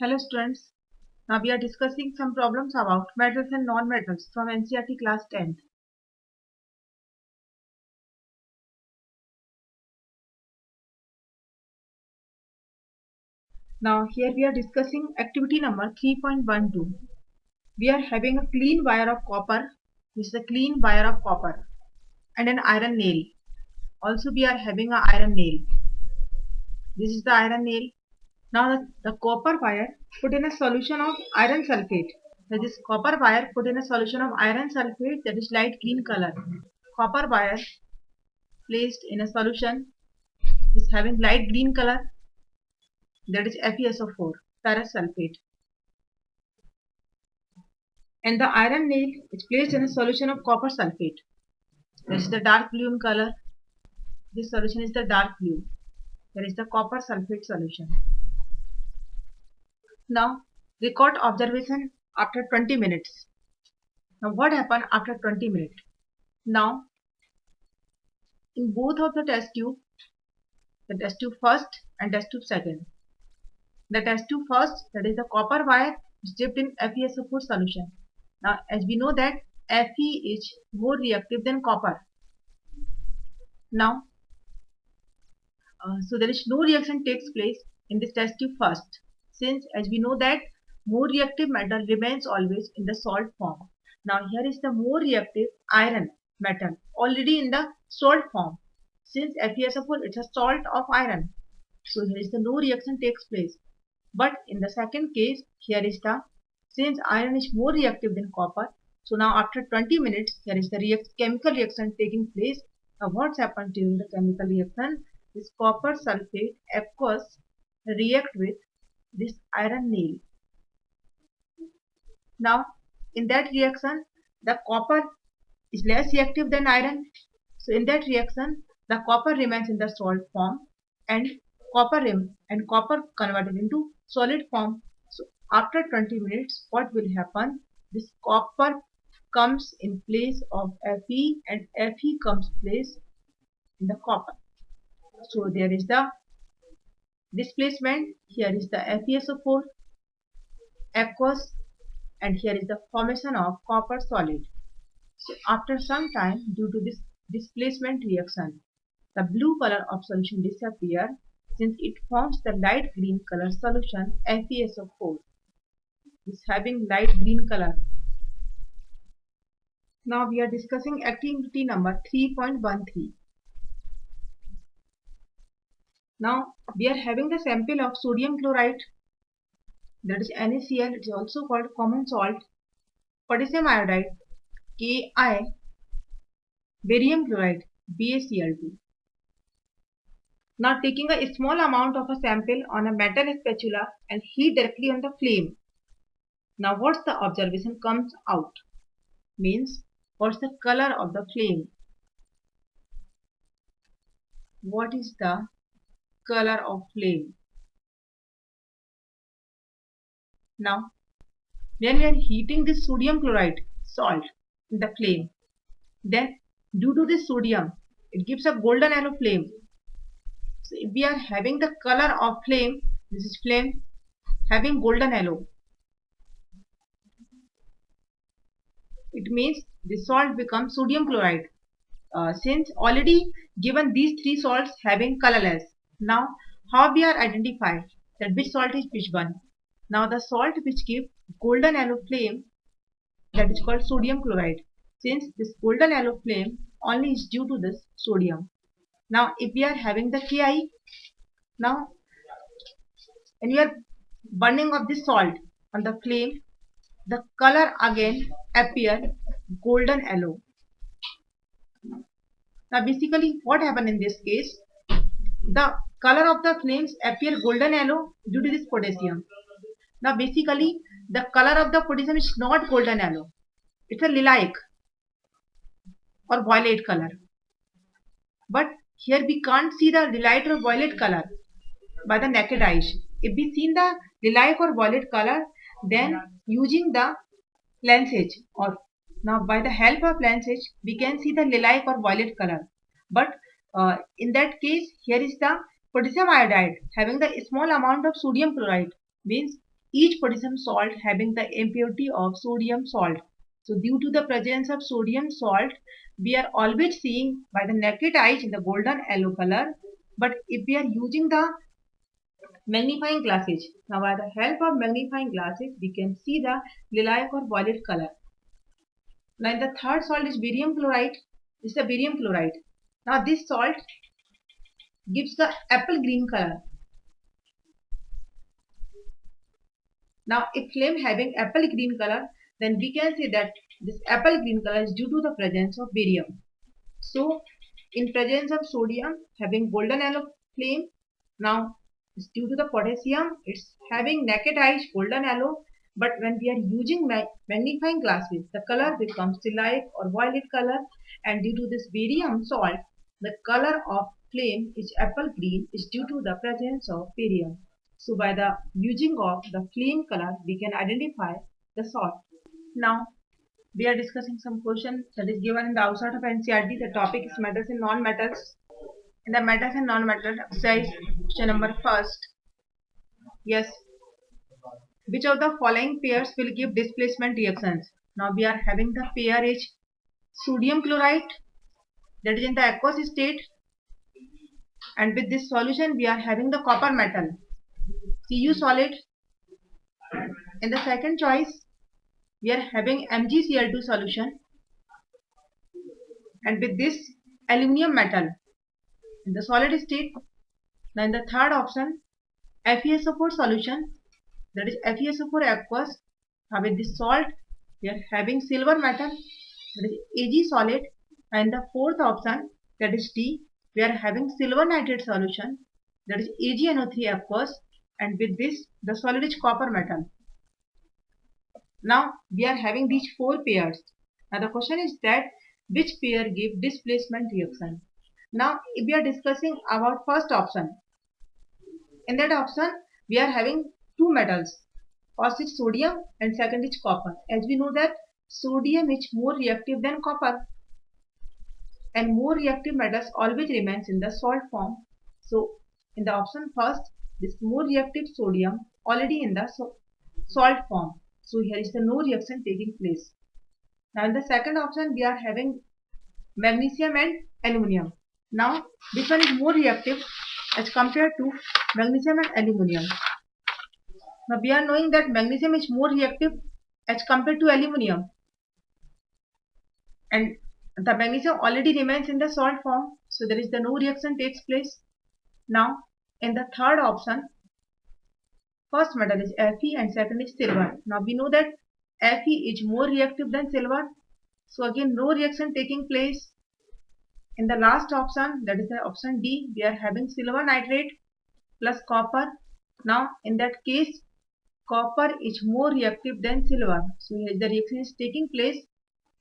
Hello students, now we are discussing some problems about metals and non-metals from NCERT class 10th. Now here we are discussing activity number 3.12. We are having a clean wire of copper, this is a clean wire of copper, and an iron nail. Also we are having an iron nail. This is the iron nail. Now the copper wire put in a solution of iron sulfate. That is copper wire put in a solution of iron sulfate, that is light green color. Copper wire placed in a solution is having light green color, that is FeSO4 ferrous sulfate, and the iron nail is placed in a solution of copper sulfate. That is the dark blue in color. This solution is the dark blue. There is the copper sulfate solution. Now record observation after 20 minutes. Now what happened after 20 minutes? Now in both of the test tube first and test tube second, the test tube first, that is the copper wire, is dipped in FeSO4 solution. Now as we know that Fe is more reactive than copper. Now so there is no reaction takes place in this test tube first, since as we know that more reactive metal remains always in the salt form. Now here is the more reactive iron metal already in the salt form, since FeSO4 is a salt of iron. So here is the no reaction takes place. But in the second case, here is the, since iron is more reactive than copper, so now after 20 minutes, here is the chemical reaction taking place. Now what's happened during the chemical reaction? This copper sulfate aqueous react with this iron nail. Now in that reaction, the copper is less reactive than iron. So in that reaction, the copper remains in the salt form and copper converted into solid form. So after 20 minutes, what will happen? This copper comes in place of Fe and Fe comes place in the copper. So there is the displacement. Here is the FeSO4 aqueous, and here is the formation of copper solid. So after some time, due to this displacement reaction, the blue color of solution disappears, since it forms the light green color solution FeSO4 is having light green color. Now we are discussing activity number 3.13. Now we are having the sample of sodium chloride, that is NaCl. It is also called common salt, potassium iodide Ki, barium chloride BaCl2. Now taking a small amount of a sample on a metal spatula and heat directly on the flame. Now what's the observation comes out? Means what's the color of the flame? What is the color of flame? Now when we are heating this sodium chloride salt in the flame, then due to this sodium, it gives a golden yellow flame. So if we are having the color of flame, this is flame having golden yellow, it means the salt becomes sodium chloride. Since already given these three salts having colorless. Now how we are identify that which salt is which one? Now the salt which give golden yellow flame, that is called sodium chloride, since this golden yellow flame only is due to this sodium. Now if we are having the Ki, now when we are burning of this salt on the flame, the color again appear golden yellow. Now basically what happened in this case? The color of the flames appear golden yellow due to this potassium. Now basically the color of the potassium is not golden yellow. It's a lilac or violet color. But here we can't see the lilac or violet color by the naked eyes. If we see the lilac or violet color, then using the lensage, or now by the help of lensage we can see the lilac or violet color. But in that case, here is the potassium iodide having the small amount of sodium chloride, means each potassium salt having the impurity of sodium salt. So due to the presence of sodium salt, we are always seeing by the naked eyes in the golden yellow color. But if we are using the magnifying glasses, now by the help of magnifying glasses, we can see the lilac or violet color. Now the third salt is barium chloride. This is the barium chloride. Now this salt gives the apple green color. Now a flame having apple green color, then we can say that this apple green color is due to the presence of barium. So in presence of sodium having golden yellow flame, now it's due to the potassium, it's having naked eyes golden yellow, but when we are using magnifying glasses, the color becomes lilac or violet color, and due to this barium salt, the color of flame is apple green is due to the presence of barium. So by the using of the flame color, we can identify the salt. Now we are discussing some question that is given in the outside of NCERT. The topic is metals and non-metals. In the metals and non-metals exercise, question number first. Yes. Which of the following pairs will give displacement reactions? Now we are having the pair is sodium chloride, that is in the aqueous state, and with this solution we are having the copper metal, Cu solid. In the second choice, we are having MgCl2 solution, and with this aluminum metal in the solid state. Now in the third option, FeSO4 solution, that is FeSO4 aqueous. Now with this salt, we are having silver metal, that is Ag solid. And the fourth option, that is D, we are having silver nitrate solution, that is AgNO3 aqueous. And with this, the solid is copper metal. Now we are having these four pairs. Now the question is that which pair give displacement reaction? Now if we are discussing about first option, in that option we are having two metals. First is sodium and second is copper. As we know that sodium is more reactive than copper, and more reactive metals always remains in the salt form. So in the option first, this more reactive sodium already in the salt form. So here is the no reaction taking place. Now in the second option we are having magnesium and aluminum. Now this one is more reactive as compared to magnesium and aluminum. Now we are knowing that magnesium is more reactive as compared to aluminum, and the magnesium already remains in the salt form, so there is the no reaction takes place. Now in the third option, first metal is Fe and second is silver. Now we know that Fe is more reactive than silver, so again no reaction taking place. In the last option, that is the option D, we are having silver nitrate plus copper. Now in that case, copper is more reactive than silver, so here the reaction is taking place.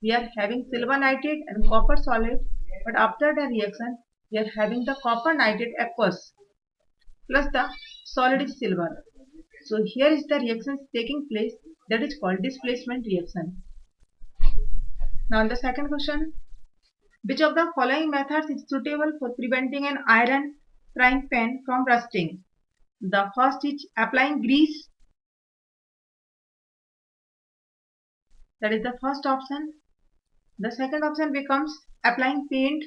We are having silver nitrate and copper solid, but after the reaction we are having the copper nitrate aqueous plus the solid is silver. So here is the reaction taking place, that is called displacement reaction. Now in the second question, which of the following methods is suitable for preventing an iron frying pan from rusting? The first is applying grease, that is the first option. The second option becomes applying paint,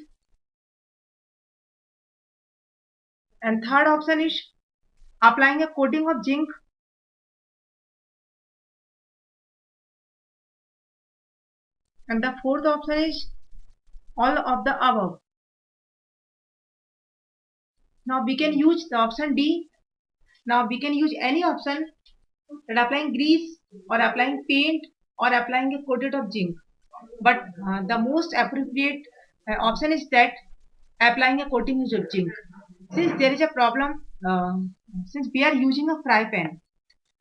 and third option is applying a coating of zinc, and the fourth option is all of the above. Now we can use the option D. Now we can use any option, that applying grease or applying paint or applying a coating of zinc. But the most appropriate option is that applying a coating of zinc. Since there is a problem, since we are using a fry pan,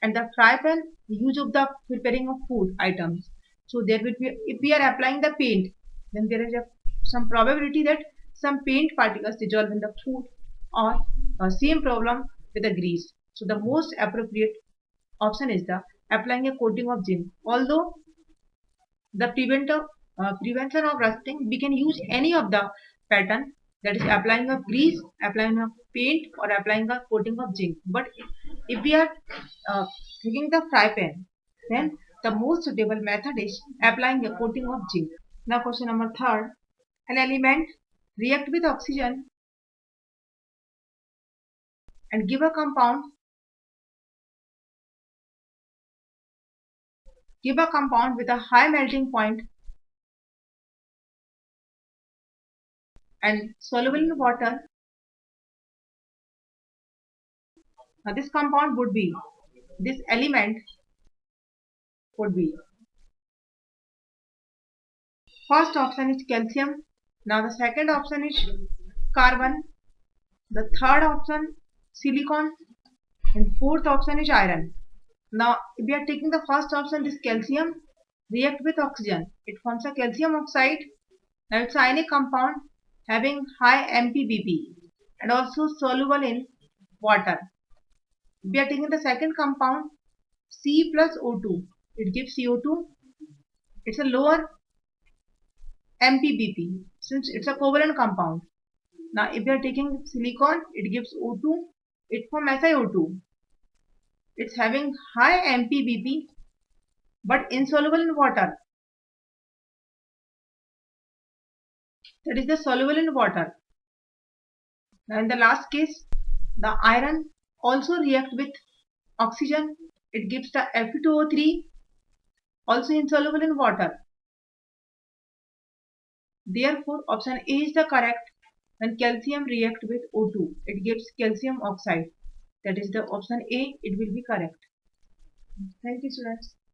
and the fry pan use of the preparing of food items, so there will be, if we are applying the paint, then there is some probability that some paint particles dissolve in the food, or same problem with the grease. So the most appropriate option is the applying a coating of zinc. Although the prevention of rusting, we can use any of the pattern, that is applying of grease, applying of paint, or applying a coating of zinc. But if we are taking the fry pan, then the most suitable method is applying a coating of zinc. Now question number third. An element react with oxygen and give a compound with a high melting point and soluble in water. Now this compound would be, this element would be, first option is calcium. Now the second option is carbon. The third option silicon, and fourth option is iron. Now if we are taking the first option, this calcium react with oxygen. It forms a calcium oxide. Now it's an ionic compound having high MPBP and also soluble in water. We are taking the second compound C plus O2. It gives CO2. It's a lower MPBP since it's a covalent compound. Now if we are taking silicon, it gives O2. It forms SiO2. It's having high MPBP but insoluble in water. That is the soluble in water. Now in the last case, the iron also react with oxygen. It gives the Fe2O3, also insoluble in water. Therefore, option A is the correct. When calcium react with O2, it gives calcium oxide. That is the option A, it will be correct. Thank you, students.